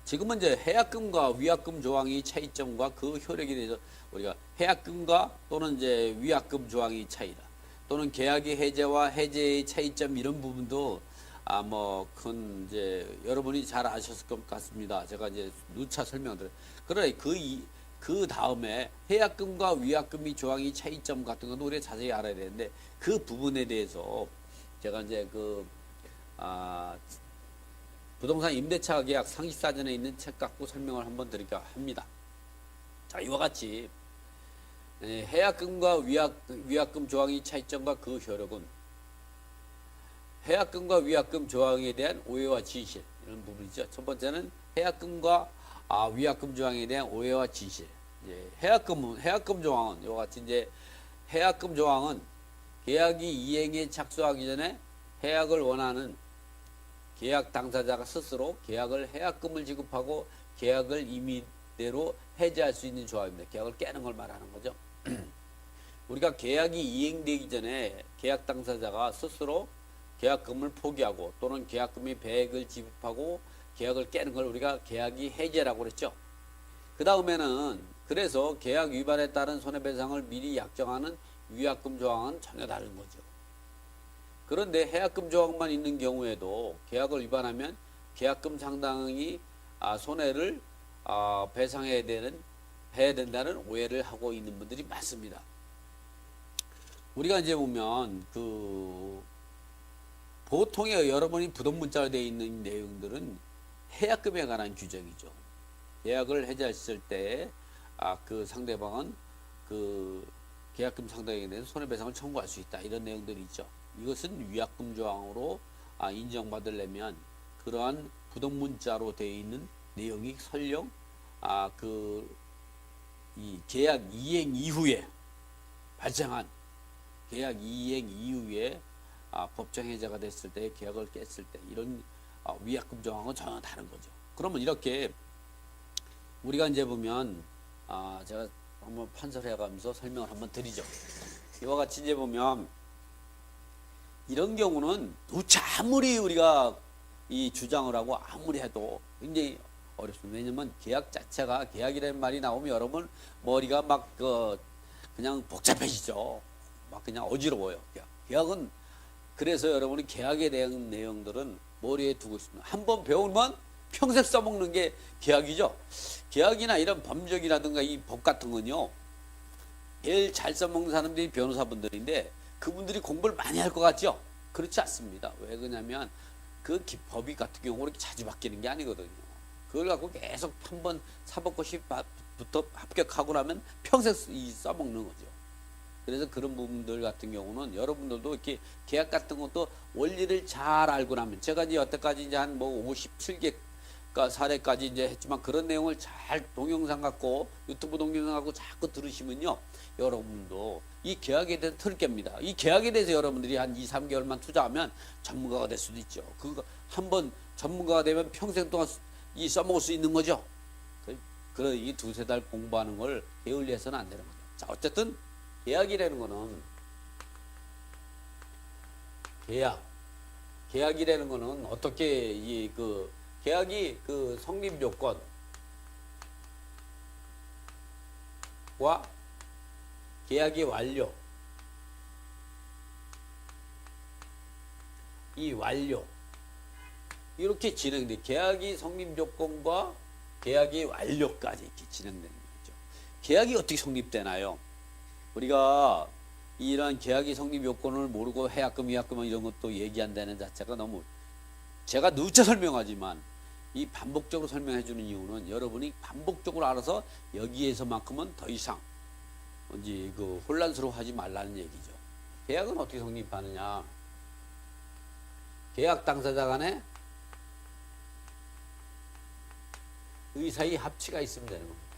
지금은 이제 해약금과 위약금 조항의 차이점과 그 효력에 대해서 우리가 해약금과 또는 이제 위약금 조항의 차이다. 또는 계약의 해제와 해제의 차이점 이런 부분도 뭐 큰 이제 여러분이 잘 아셨을 것 같습니다. 제가 이제 누차 설명드려요. 그러나 그 다음에 해약금과 위약금의 조항의 차이점 같은 건 우리가 자세히 알아야 되는데 그 부분에 대해서 제가 이제 부동산 임대차 계약 상식사전에 있는 책 갖고 설명을 한번 드릴까 합니다. 자, 이와 같이 해약금과 위약금 조항의 차이점과 그 효력은 해약금과 위약금 조항에 대한 오해와 진실 이런 부분이죠. 첫 번째는 해약금과 위약금 조항에 대한 오해와 진실. 해약금 조항은 이와 같이 이제 해약금 조항은 계약이 이행에 착수하기 전에 해약을 원하는 계약 당사자가 스스로 계약을 해약금을 지급하고 계약을 임의대로 해제할 수 있는 조항입니다. 계약을 깨는 걸 말하는 거죠. 우리가 계약이 이행되기 전에 계약 당사자가 스스로 계약금을 포기하고 또는 계약금의 배액을 지급하고 계약을 깨는 걸 우리가 계약이 해제라고 그랬죠. 그 다음에는 그래서 계약 위반에 따른 손해배상을 미리 약정하는 위약금 조항은 전혀 다른 거죠. 그런데 해약금 조항만 있는 경우에도 계약을 위반하면 계약금 상당히 손해를 배상해야 된다는 오해를 하고 있는 분들이 많습니다. 우리가 이제 보면 보통의 여러분이 부동문자로 되어 있는 내용들은 해약금에 관한 규정이죠. 계약을 해제했을 때 그 상대방은 그 계약금 상당에 대해서 손해배상을 청구할 수 있다. 이런 내용들이 있죠. 이것은 위약금 조항으로 인정받으려면 그러한 부동문자로 되어 있는 내용이 설령 이 계약 이행 이후에 발생한 계약 이행 이후에 법정 해제가 됐을 때 계약을 깼을 때 이런 위약금 조항은 전혀 다른 거죠. 그러면 이렇게 우리가 이제 보면 제가 한번 판서를 해가면서 설명을 한번 드리죠. 이와 같이 이제 보면 이런 경우는 도대체 아무리 우리가 이 주장을 하고 아무리 해도 굉장히 어렵습니다. 왜냐면 계약 자체가 계약이라는 말이 나오면 여러분 머리가 막 그냥 복잡해지죠. 막 그냥 어지러워요. 계약은 그래서 여러분이 계약에 대한 내용들은 머리에 두고 있습니다. 한번 배우면 평생 써먹는 게 계약이죠. 계약이나 이런 법적이라든가 이 법 같은 건요. 제일 잘 써먹는 사람들이 변호사분들인데 그분들이 공부를 많이 할 것 같죠? 그렇지 않습니다. 왜 그러냐면 그 법이 같은 경우 그렇게 자주 바뀌는 게 아니거든요. 그걸 갖고 계속 한번 사법고시부터 합격하고 나면 평생 써먹는 거죠. 그래서 그런 부분들 같은 경우는 여러분들도 이렇게 계약 같은 것도 원리를 잘 알고 나면 제가 이제 여태까지 이제 한 57개 사례까지 이제 했지만 그런 내용을 잘 동영상 갖고 유튜브 동영상 갖고 자꾸 들으시면요. 여러분도 이 계약에 대해서 틀 겁니다. 이 계약에 대해서 여러분들이 한 2, 3개월만 투자하면 전문가가 될 수도 있죠. 그거 한번 전문가가 되면 평생 동안 써먹을 수 있는 거죠. 그런 이 2-3달 공부하는 걸 게을리해서는 안 되는 거죠. 자, 어쨌든 계약이라는 거는 계약이라는 거는 어떻게 계약이 성립 요건과 계약의 완료 이렇게 진행돼 계약이 성립 요건과 계약의 완료까지 이렇게 진행되는 거죠. 계약이 어떻게 성립되나요? 우리가 이런 계약이 성립 요건을 모르고 해약금, 위약금 이런 것도 얘기한다는 자체가 너무 제가 누차 설명하지만 이 반복적으로 설명해 주는 이유는 여러분이 반복적으로 알아서 여기에서만큼은 더 이상 이제 혼란스러워하지 말라는 얘기죠. 계약은 어떻게 성립하느냐? 계약 당사자 간에 의사의 합치가 있으면 되는 겁니다.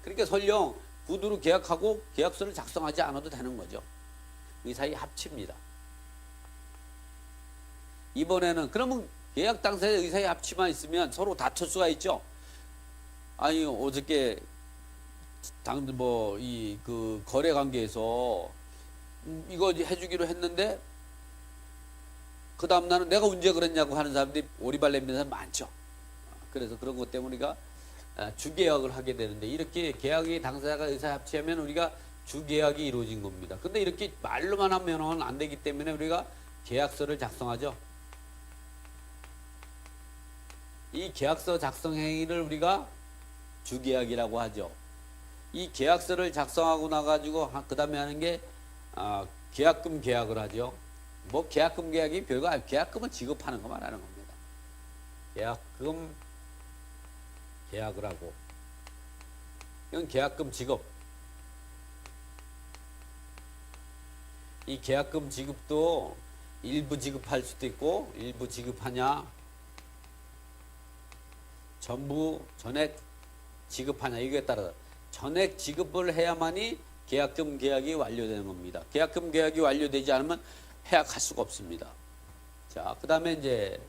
그러니까 설령 구두로 계약하고 계약서를 작성하지 않아도 되는 거죠. 의사의 합치입니다. 이번에는 그러면 계약 당사자 의사의 합치만 있으면 서로 다툴 수가 있죠. 아니 어저께 거래 관계에서 이거 해주기로 했는데 그 다음 날은 내가 언제 그랬냐고 하는 사람들이 오리발 내미는 사람 많죠. 그래서 그런 것 때문에 우리가 주계약을 하게 되는데, 이렇게 계약의 당사자가 의사합치하면 우리가 주계약이 이루어진 겁니다. 근데 이렇게 말로만 하면은 안 되기 때문에 우리가 계약서를 작성하죠. 이 계약서 작성 행위를 우리가 주계약이라고 하죠. 이 계약서를 작성하고 나가지고 그 다음에 하는 게 계약금 계약을 하죠. 뭐 계약금 계약이 별거 아니고 계약금은 지급하는 거 말하는 겁니다. 계약금 계약을 하고, 이건 계약금 지급. 이 계약금 지급도 일부 지급할 수도 있고, 일부 지급하냐, 전부 전액 지급하냐, 이거에 따라서 전액 지급을 해야만이 계약금 계약이 완료되는 겁니다. 계약금 계약이 완료되지 않으면 해약할 수가 없습니다. 자, 그 다음에 이제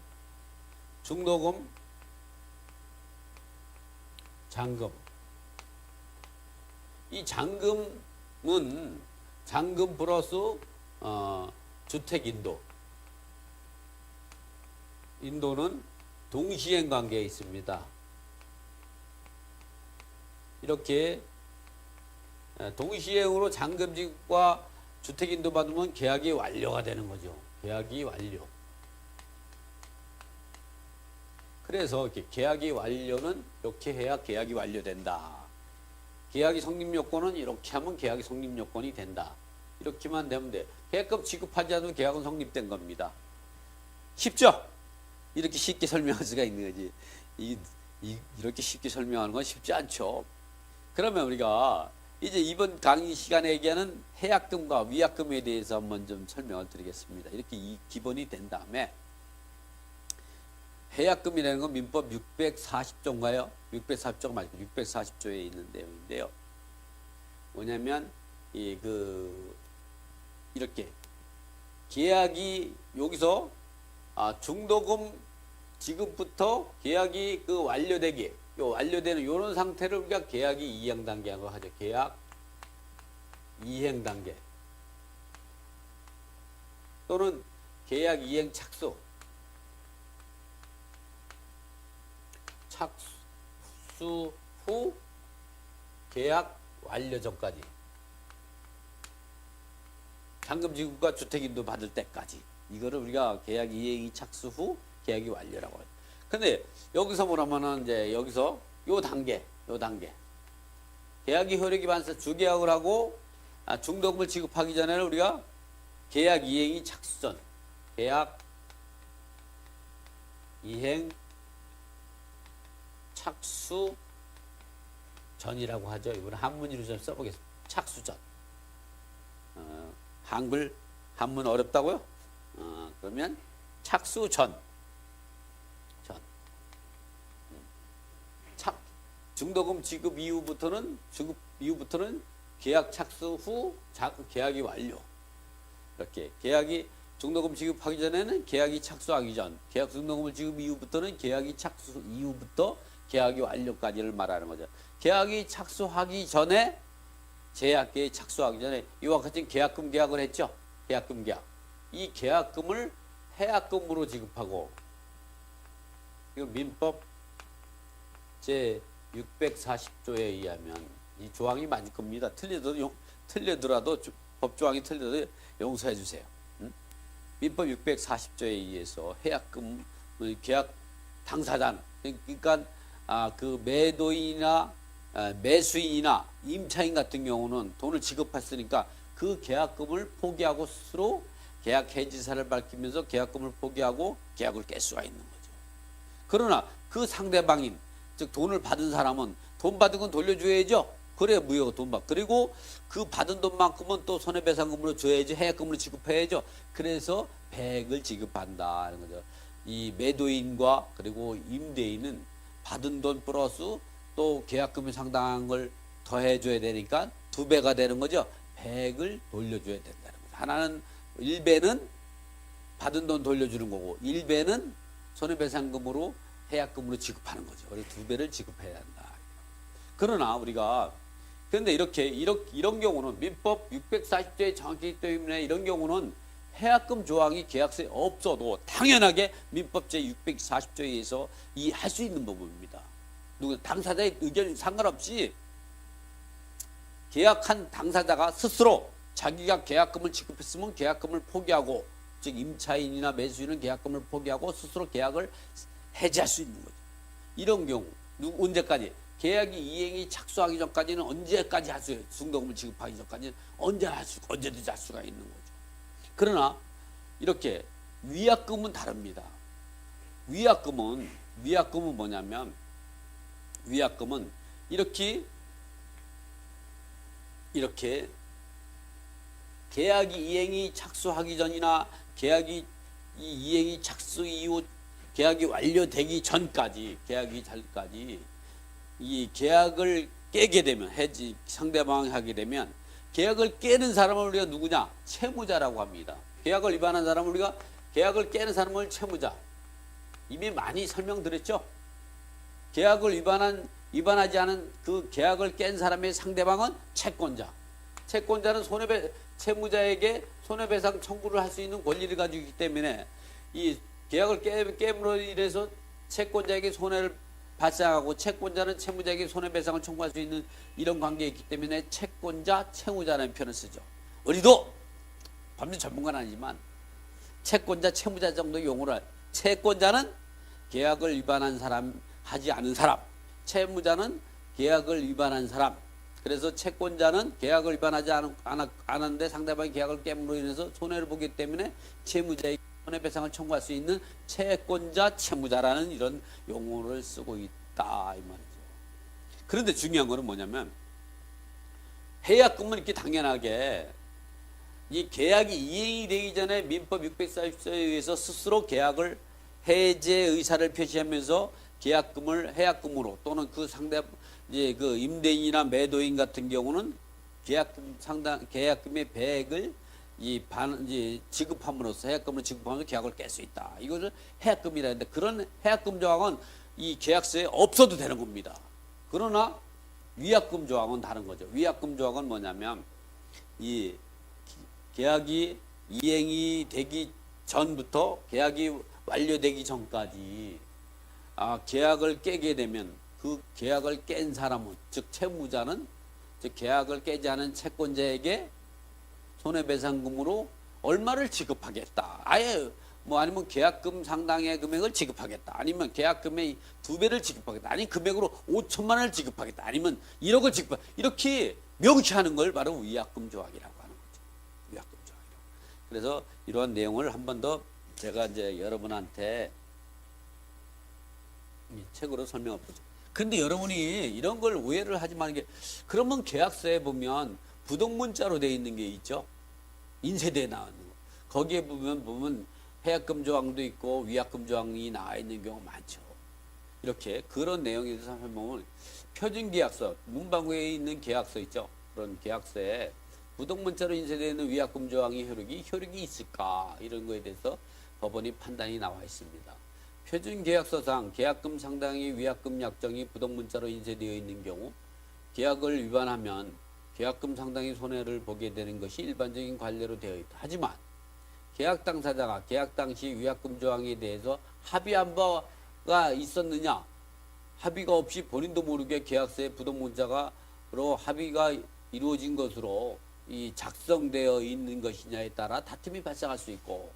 중도금, 잔금. 이 잔금은 잔금 플러스 주택 인도. 인도는 동시행 관계에 있습니다. 이렇게 동시행으로 잔금 지급과 주택 인도 받으면 계약이 완료가 되는 거죠. 계약이 완료. 그래서 이렇게 계약이 완료는 이렇게 해야 계약이 완료된다. 계약이 성립 요건은 이렇게 하면 계약이 성립 요건이 된다. 이렇게만 되면 돼. 계약금 지급하지 않으면 계약은 성립된 겁니다. 쉽죠? 이렇게 쉽게 설명할 수가 있는 거지. 이렇게 쉽게 설명하는 건 쉽지 않죠. 그러면 우리가 이제 이번 강의 시간에 얘기하는 해약금과 위약금에 대해서 한번 좀 설명을 드리겠습니다. 이렇게 이 기본이 된 다음에, 해약금이라는 건 민법 640조인가요? 640조가 맞고 640조에 있는 내용인데요. 뭐냐면 이렇게 계약이 여기서 중도금 지급부터 계약이 완료되기, 완료되는 이런 상태를 우리가 계약이 이행 단계라고 하죠. 계약 이행 단계 또는 계약 이행 착수. 착수 후 계약 완료 전까지, 잔금 지급과 주택 인도 받을 때까지, 이거를 우리가 계약 이행이 착수 후 계약이 완료라고 해요. 근데 여기서 뭐라면은 이제 여기서 요 단계 계약이 효력이 반사 주계약을 하고 중도금을 지급하기 전에는 우리가 계약 이행이 착수 전, 계약 이행 착수 전이라고 하죠. 이번에 한문으로 좀 써보겠습니다. 착수 전. 한문 어렵다고요? 그러면 착수 전. 중도금 지급 이후부터는 계약 착수 후 계약이 완료. 이렇게 계약이 중도금 지급하기 전에는 계약이 착수하기 전, 계약 중도금을 지급 이후부터는 계약이 착수 이후부터 계약이 완료까지를 말하는 거죠. 계약이 착수하기 전에, 제약계에 착수하기 전에 이와 같은 계약금 계약을 했죠. 계약금 계약. 이 계약금을 해약금으로 지급하고, 이거 민법 제 640조에 의하면 이 조항이 맞을 겁니다. 틀리더라도 법조항이 틀려도 용서해 주세요. 민법 640조에 의해서 해약금 계약 당사자는, 그러니까 그 매도인이나 매수인이나 임차인 같은 경우는 돈을 지급했으니까 그 계약금을 포기하고 스스로 계약 해지사를 밝히면서 계약금을 포기하고 계약을 깰 수가 있는 거죠. 그러나 그 상대방인, 즉 돈을 받은 사람은 돈 받은 건 돌려줘야죠. 그래야 무효가 돈 받. 그리고 그 받은 돈만큼은 또 손해배상금으로 줘야지, 해약금으로 지급해야죠. 그래서 배액을 지급한다는 거죠. 이 매도인과 그리고 임대인은 받은 돈 플러스 또 계약금이 상당한 걸 더해줘야 되니까 두 배가 되는 거죠. 배액을 돌려줘야 된다는 거죠. 하나는 1배는 받은 돈 돌려주는 거고, 1배는 손해배상금으로 해약금으로 지급하는 거죠. 그래서 두 배를 지급해야 한다. 그러나 우리가 그런데 이런 경우는 민법 640조에 정확히 있기 때문에 이런 경우는 해약금 조항이 계약서에 없어도 당연하게 민법 제640조에 의해서 이 할 수 있는 부분입니다. 누구 당사자의 의견이 상관없이 계약한 당사자가 스스로 자기가 계약금을 지급했으면 계약금을 포기하고, 즉 임차인이나 매수인은 계약금을 포기하고 스스로 계약을 해지할 수 있는 거죠. 이런 경우 언제까지? 계약이 이행이 착수하기 전까지는 언제까지 할 수 있어요? 순금을 지급하기 전까지는 언제든지 할 수가 있는 거죠. 그러나 이렇게 위약금은 다릅니다. 위약금은 뭐냐면, 위약금은 이렇게 계약이 이행이 착수하기 전이나 계약이 이행이 착수 이후 계약이 완료되기 전까지 이 계약을 깨게 되면, 해지 상대방이 하게 되면 계약을 깨는 사람을 우리가 누구냐? 채무자라고 합니다. 계약을 위반한 사람을 우리가, 계약을 깨는 사람을 채무자. 이미 많이 설명드렸죠. 계약을 위반하지 않은 그 계약을 깬 사람의 상대방은 채권자. 채권자는 채무자에게 손해배상 청구를 할 수 있는 권리를 가지고 있기 때문에 이 계약을 깨므로 인해서 채권자에게 손해를 발생하고, 채권자는 채무자에게 손해배상을 청구할 수 있는 이런 관계에 있기 때문에 채권자, 채무자라는 표현을 쓰죠. 우리도 법률 전문가는 아니지만 채권자, 채무자 정도 용어를, 채권자는 계약을 위반한 사람, 하지 않은 사람, 채무자는 계약을 위반한 사람. 그래서 채권자는 계약을 위반하지 않았는데 상대방이 계약을 깨므로 인해서 손해를 보기 때문에 채무자에게 손해배상을 청구할 수 있는 채권자, 채무자라는 이런 용어를 쓰고 있다 이 말이죠. 그런데 중요한 거는 뭐냐면, 해약금은 이렇게 당연하게 이 계약이 이행이 되기 전에 민법 640조에 의해서 스스로 계약을 해제 의사를 표시하면서 계약금을 해약금으로, 또는 그 상대 이제 그 임대인이나 매도인 같은 경우는 계약금의 배액을 이제 지급함으로써, 해약금을 지급하면서 계약을 깰 수 있다. 이것을 해약금이라 하는데, 그런 해약금 조항은 이 계약서에 없어도 되는 겁니다. 그러나 위약금 조항은 다른 거죠. 위약금 조항은 뭐냐면, 이 계약이 이행이 되기 전부터 계약이 완료되기 전까지 계약을 깨게 되면 그 계약을 깬 사람은, 즉 채무자는, 즉 계약을 깨지 않은 채권자에게 손해배상금으로 얼마를 지급하겠다. 아예 아니면 계약금 상당의 금액을 지급하겠다. 아니면 계약금의 2배를 지급하겠다. 아니 금액으로 5천만 원을 지급하겠다. 아니면 1억을 지급하겠다. 이렇게 명시하는 걸 바로 위약금 조항이라고 하는 거죠. 위약금 조항이라고. 그래서 이러한 내용을 한 번 더 제가 이제 여러분한테 책으로 설명을 보죠. 그런데 여러분이 이런 걸 오해를 하지 마는 게, 그러면 계약서에 보면 부동문자로 되어 있는 게 있죠. 인쇄대에 나오는 거. 거기에 보면 해약금 조항도 있고 위약금 조항이 나와 있는 경우가 많죠. 이렇게 그런 내용에 대해서 설명을, 표준계약서, 문방구에 있는 계약서 있죠. 그런 계약서에 부동문자로 인쇄되어 있는 위약금 조항이 효력이 있을까, 이런 거에 대해서 법원이 판단이 나와 있습니다. 표준계약서상 계약금 상당의 위약금 약정이 부동문자로 인쇄되어 있는 경우 계약을 위반하면 계약금 상당의 손해를 보게 되는 것이 일반적인 관례로 되어 있다. 하지만 계약 당사자가 계약 당시 위약금 조항에 대해서 합의한 바가 있었느냐, 합의가 없이 본인도 모르게 계약서에 부동문자로 합의가 이루어진 것으로 작성되어 있는 것이냐에 따라 다툼이 발생할 수 있고,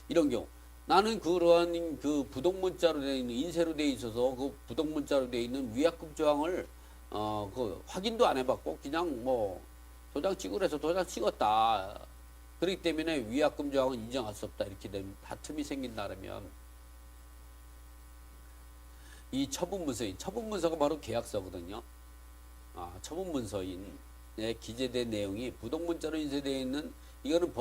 이런 경우 나는 그러한 그 부동문자로 되어 있는, 인쇄로 되어 있어서 그 부동문자로 되어 있는 위약금 조항을 그 확인도 안 해봤고 그냥 도장 찍으라 해서 도장 찍었다. 그렇기 때문에 위약금 조항은 인정할 수 없다. 이렇게 되면 다툼이 생긴다면 이 처분문서가 바로 계약서거든요. 처분문서에 기재된 내용이 부동문자로 인쇄되어 있는, 이거는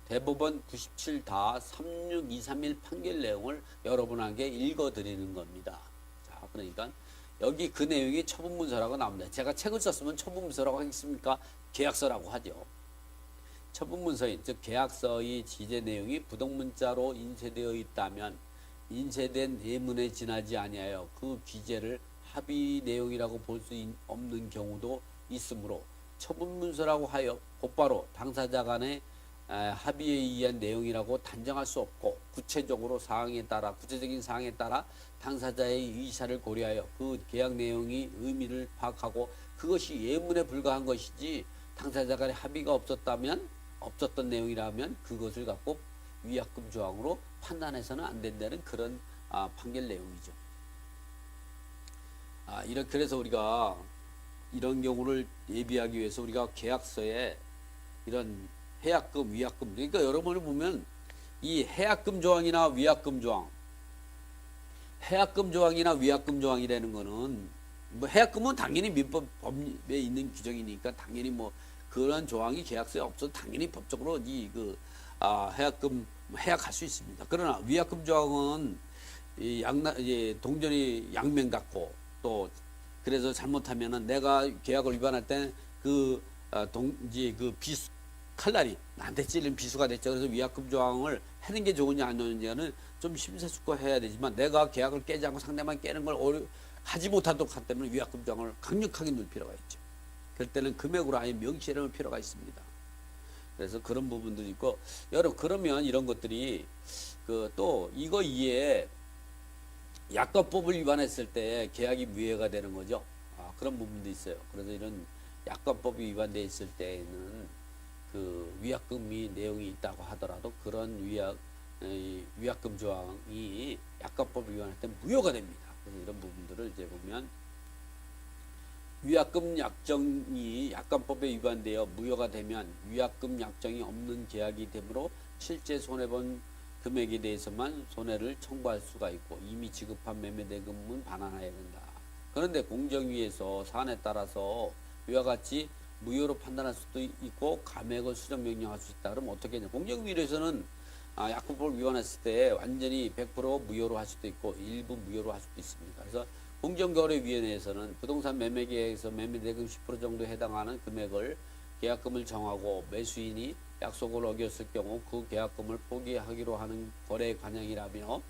대법원 97-36231 판결 내용을 여러분에게 읽어드리는 겁니다. 자, 그러니까 여기 그 내용이 처분문서라고 나옵니다. 제가 책을 썼으면 처분문서라고 하겠습니까? 계약서라고 하죠. 처분문서인, 즉 계약서의 기재 내용이 부동문자로 인쇄되어 있다면 인쇄된 예문에 지나지 아니하여 그 기재를 합의 내용이라고 볼 수 없는 경우도 있으므로 처분문서라고 하여 곧바로 당사자 간의 합의에 의한 내용이라고 단정할 수 없고 구체적인 사항에 따라 당사자의 의사를 고려하여 그 계약 내용이 의미를 파악하고 그것이 예문에 불과한 것이지 당사자 간의 합의가 없었던 내용이라면 그것을 갖고 위약금 조항으로 판단해서는 안 된다는 그런 판결 내용이죠. 그래서 우리가 이런 경우를 예비하기 위해서 우리가 계약서에 이런 해약금, 위약금, 그러니까 여러분을 보면 이 해약금 조항이나 위약금 조항, 해약금 조항이나 위약금 조항이라는 거는 뭐 해약금은 당연히 민법에 있는 규정이니까 당연히 뭐 그런 조항이 계약서에 없어도 당연히 법적으로 해약금 해약할 수 있습니다. 그러나 위약금 조항은 동전이 양면 같고 또 그래서 잘못하면은 내가 계약을 위반할 때 그 비수 칼날이 나한테 찔린 비수가 됐죠. 그래서 위약금 조항을 하는 게 좋으냐 안 좋으냐는 좀 심사숙고해야 되지만 내가 계약을 깨지 않고 상대방 깨는 걸 하지 못하도록 할 때는 위약금 조항을 강력하게 넣을 필요가 있죠. 그럴 때는 금액으로 아예 명시해 놓을 필요가 있습니다. 그래서 그런 부분들이 있고 여러분 그러면 이런 것들이 또 이거 이외에 약관법을 위반했을 때 계약이 무효가 되는 거죠. 그런 부분도 있어요. 그래서 이런 약관법이 위반되어 있을 때에는 그 위약금이 내용이 있다고 하더라도 그런 위약금 조항이 약관법을 위반할 때 무효가 됩니다. 그래서 이런 부분들을 이제 보면 위약금 약정이 약관법에 위반되어 무효가 되면 위약금 약정이 없는 계약이 되므로 실제 손해본 금액에 대해서만 손해를 청구할 수가 있고 이미 지급한 매매대금은 반환해야 된다. 그런데 공정위에서 사안에 따라서 이와 같이 무효로 판단할 수도 있고 감액을 수정 명령할 수 있다. 그러면 어떻게 하냐? 공정위에서는 약관법을 위반했을 때 완전히 100% 무효로 할 수도 있고 일부 무효로 할 수도 있습니다. 그래서 공정거래위원회에서는 부동산 매매계약에서 매매대금 10% 정도에 해당하는 금액을 계약금을 정하고 매수인이 약속을 어겼을 경우 그 계약금을 포기하기로 하는 거래 관행이라며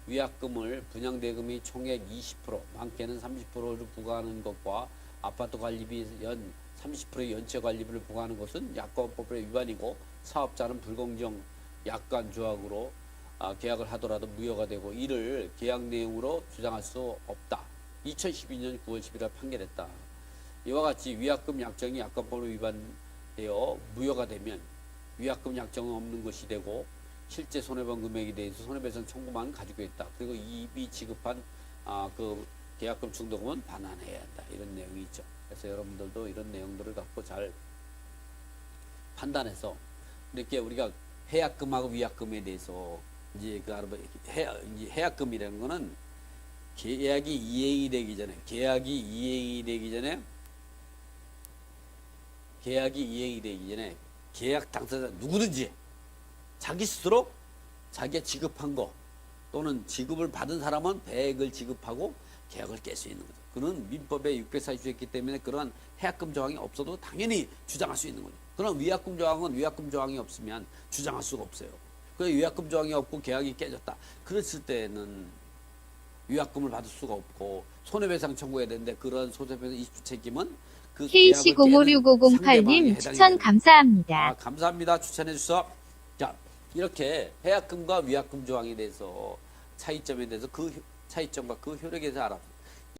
위약금을 분양대금이 총액 20%, 많게는 30%를 부과하는 것과 아파트 관리비 30%의 연체 관리비를 부과하는 것은 약관법의 위반이고 사업자는 불공정 약관 조항으로 계약을 하더라도 무효가 되고 이를 계약 내용으로 주장할 수 없다. 2012년 9월 11일 판결했다. 이와 같이 위약금 약정이 약관법으로 위반되어 무효가 되면 위약금 약정은 없는 것이 되고 실제 손해본 금액에 대해서 손해배상 청구만 가지고 있다. 그리고 이미 지급한 그 계약금 충당금은 반환해야 한다. 이런 내용이 있죠. 그래서 여러분들도 이런 내용들을 갖고 잘 판단해서 이렇게 우리가 해약금하고 위약금에 대해서 이제 해약금이라는 거는 계약이 이행이 되기 전에 계약 당사자 누구든지 자기 스스로 자기가 지급한 거 또는 지급을 받은 사람은 배액을 지급하고 계약을 깰 수 있는 거죠. 그는 민법에 640조에 있기 때문에 그러한 해약금 조항이 없어도 당연히 주장할 수 있는 거죠. 그럼 위약금 조항은 위약금 조항이 없으면 주장할 수가 없어요. 그 위약금 조항이 없고 계약이 깨졌다. 그랬을 때는 위약금을 받을 수가 없고 손해배상 청구해야 되는데 그런 손해배상 이주 책임은 그 KC056508님 추천 감사합니다. 감사합니다. 추천해 주셔서. 자, 이렇게 해약금과 위약금 조항에 대해서 차이점에 대해서 그 차이점과 그 효력에 대해서 알아봅니다.